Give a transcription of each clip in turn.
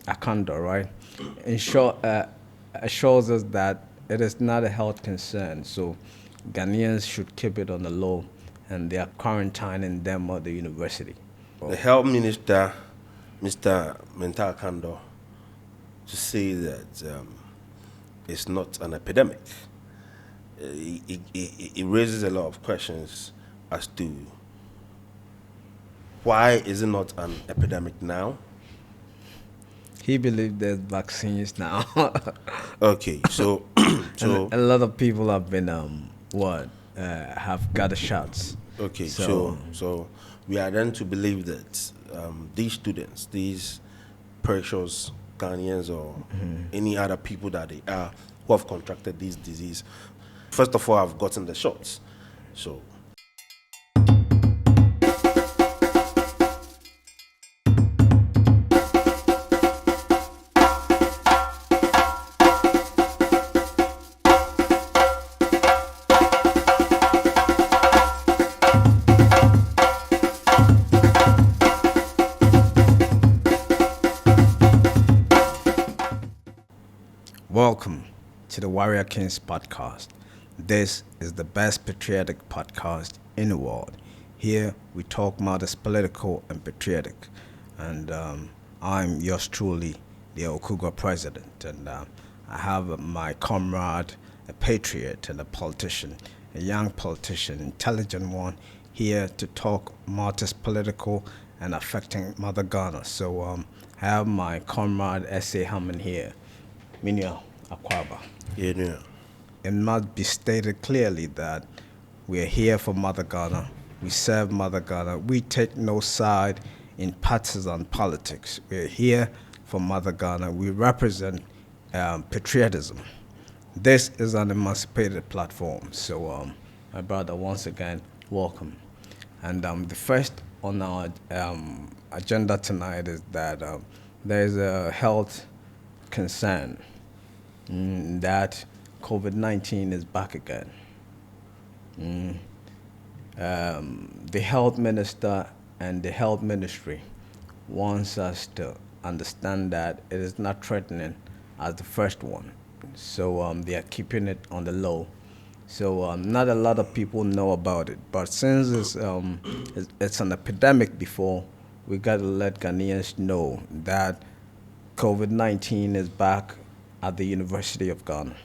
Akanda, right? Assures us that it is not a health concern, so Ghanaians should keep it on the low, and they are quarantining them at the university. The health minister, Mr. Mental Kando, to say that it's not an epidemic. It raises a lot of questions as to why is it not an epidemic now? He believes there's vaccines now, Okay, so and so a lot of people have been have got the shots. okay, So so we are then to believe that these students, these precious Ghanaians or any other people that they are who have contracted this disease, first of all, have gotten the shots. So welcome to the Warrior Kings podcast. This is the best patriotic podcast in the world. Here we talk matters political and patriotic. And I'm yours truly, the Okuga president. And I have my comrade, a patriot and a politician, a young politician, intelligent one, here to talk matters political and affecting Mother Ghana. So I have my comrade S.A. Hammond here. Minya Akwaba. yeah. It must be stated clearly that we are here for Mother Ghana. We serve Mother Ghana. We take no side in partisan politics. We're here for Mother Ghana. We represent patriotism. This is an emancipated platform. So, my brother, once again, welcome. And the first on our agenda tonight is that there is a health concern that COVID-19 is back again. The health minister and the health ministry wants us to understand that it is not threatening as the first one. So they are keeping it on the low. So not a lot of people know about it. But since it's an epidemic before, we got to let Ghanaians know that COVID-19 is back at the University of Ghana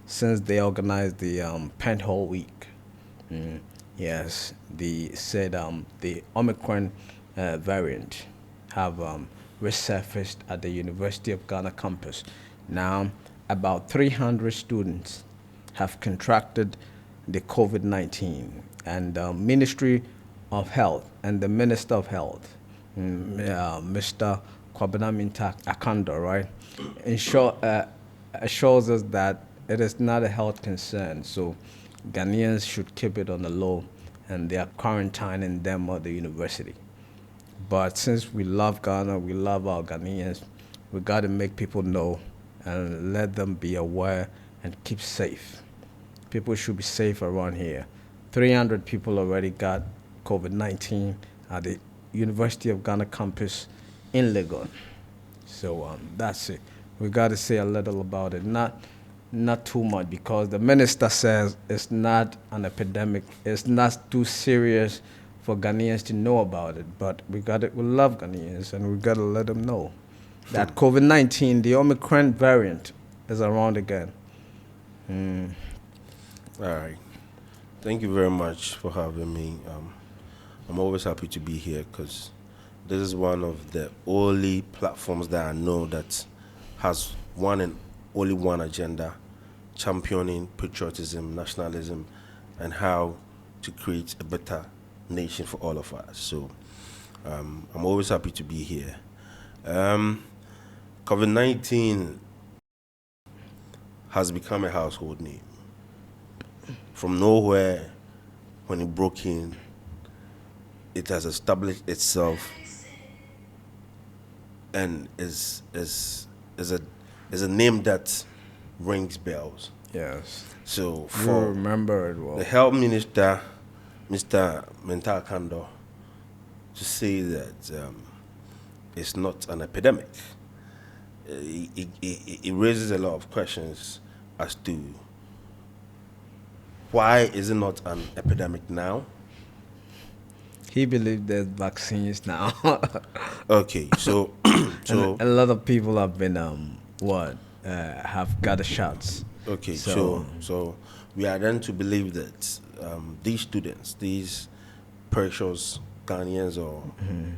since they organized the Penhole Week. Yes, they said the Omicron variant have resurfaced at the University of Ghana campus. Now, about 300 students have contracted the COVID-19, and the Ministry of Health and the Minister of Health, Mr. Kwabena Akanda, right, assures us that it is not a health concern. So Ghanaians should keep it on the low, and they are quarantining them at the university. But since we love Ghana, we love our Ghanaians, we got to make people know and let them be aware and keep safe. People should be safe around here. 300 people already got COVID-19 at the University of Ghana campus in Legon. So that's it. We got to say a little about it. Not too much, because the minister says it's not an epidemic. It's not too serious for Ghanaians to know about it. But we love Ghanaians, and we got to let them know that COVID-19, the Omicron variant, is around again. All right. Thank you very much for having me. I'm always happy to be here because this is one of the only platforms that I know that has one and only one agenda: championing patriotism, nationalism, and how to create a better nation for all of us. So I'm always happy to be here. COVID-19 has become a household name. From nowhere, when it broke in, it has established itself and is a name that rings bells. Yes. So You for remember it well. the health minister, Mr. Mental Kando, to say that it's not an epidemic. it raises a lot of questions as to why is it not an epidemic now? He believed there's vaccines now, Okay, so and so a lot of people have been have got the shots. okay, So so we are then to believe that these students, these precious Ghanaians or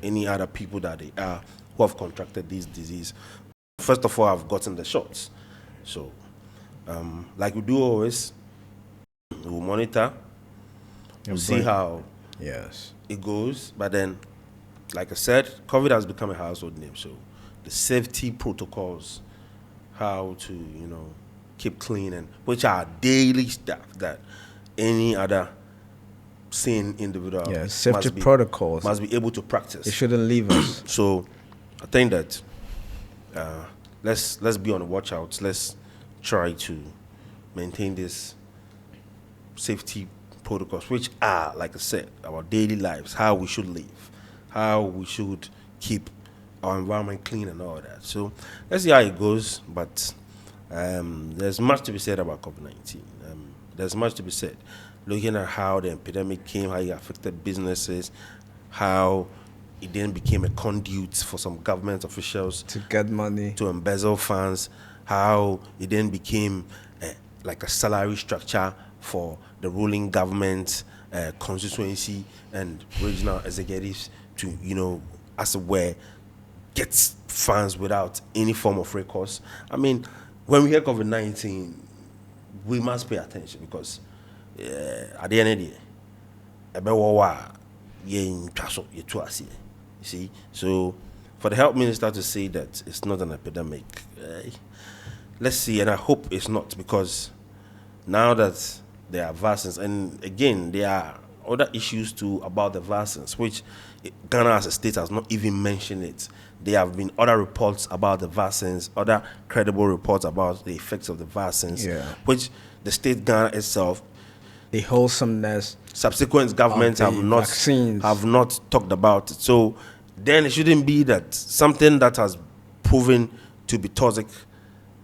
any other people that they are who have contracted this disease, first of all, have gotten the shots. So, like we do always, we'll monitor, we'll and see bring how yes, it goes. But then, like I said, COVID has become a household name. So, the safety protocols, how to keep clean, and which are daily stuff that any other sane individual yeah, safety protocols. must be able to It practice. shouldn't leave us. So, I think that uh, let's be on the watch out. Let's try to maintain this safety protocols, which are, like I said, our daily lives, how we should live, how we should keep our environment clean and all that. So let's see how it goes. But there's much to be said about COVID-19. There's much to be said. Looking at how the epidemic came, how it affected businesses, how it then became a conduit for some government officials To get money. to embezzle funds, how it then became like a salary structure for the ruling government, constituency, and regional executives to, as it were, get funds without any form of recourse. I mean, when we hear COVID-19, we must pay attention because at the end of the day, you see, so for the health minister to say that it's not an epidemic, let's see, and I hope it's not, because now that there are vaccines, and again, there are other issues too about the vaccines, which Ghana as a state has not even mentioned it. There have been other reports about the vaccines, other credible reports about the effects of the vaccines, Yeah. which the state Ghana itself, The wholesomeness. subsequent governments the have vaccines. not talked about it. So then it shouldn't be that something that has proven to be toxic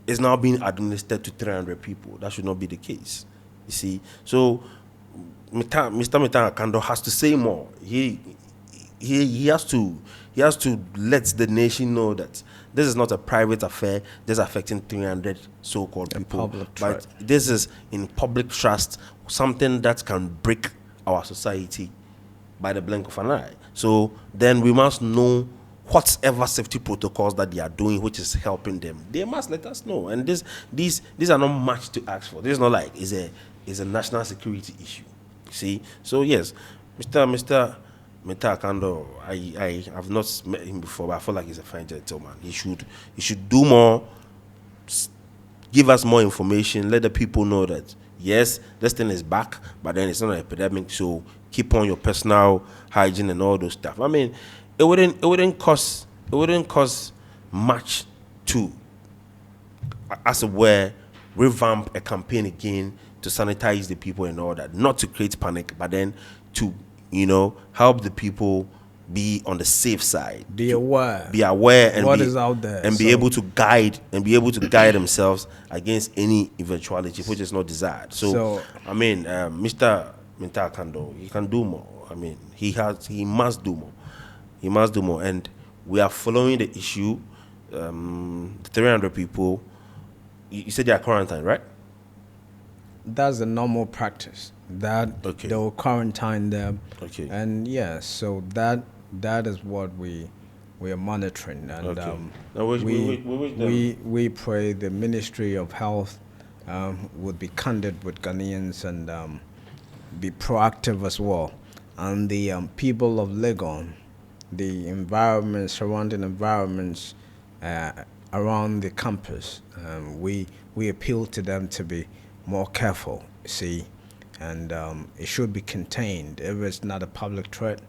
is now being administered to 300 people. That should not be the case. You see, so Mr. Mita Akando has to say more. He has to let the nation know that this is not a private affair. This is affecting 300 so-called people, public but trust. this is in public trust, something that can break our society by the blink of an eye. So then we must know whatever safety protocols that they are doing, which is helping them. They must let us know. And these are not much to ask for. This is not like it's a national security issue. See, so yes, Mr. Akando, I have not met him before, but I feel like he's a fine gentleman. He should do more, give us more information, let the people know that yes, this thing is back, but then it's not an epidemic, so keep on your personal hygiene and all those stuff. I mean, it wouldn't cost much to, as it were, revamp a campaign again to sanitize the people and all that, not to create panic, but then to help the people be on the safe side, Be aware. and What be, is out there, and be so- able to guide themselves against any eventuality which is not desired. So I mean, Mr. Minta Kando, he can do more. I mean, he must do more. He must do more, and we are following the issue. The 300 people. You said they are quarantined, right? That's the normal practice. That Okay. they will quarantine them. Okay. And yes, so that is what we are monitoring. And Okay. Now, we wish them- we pray the Ministry of Health would be candid with Ghanaians and be proactive as well. And the people of Legon, the environment, surrounding environments around the campus, we appeal to them to be more careful, see, and it should be contained. If it's not a public threat,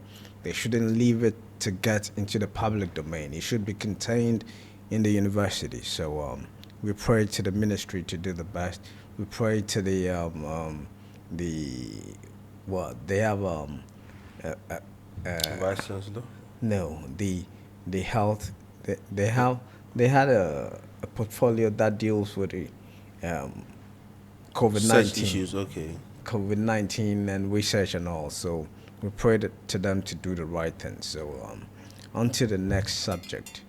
they shouldn't leave it to get into the public domain. It should be contained in the university. So we pray to the ministry to do the best. We pray to what they have Vice Chancellor. no, the health. They had a a portfolio that deals with the um, Such COVID-19, issues, okay. COVID-19 and research and all. So we prayed to them to do the right thing. So on to the next subject.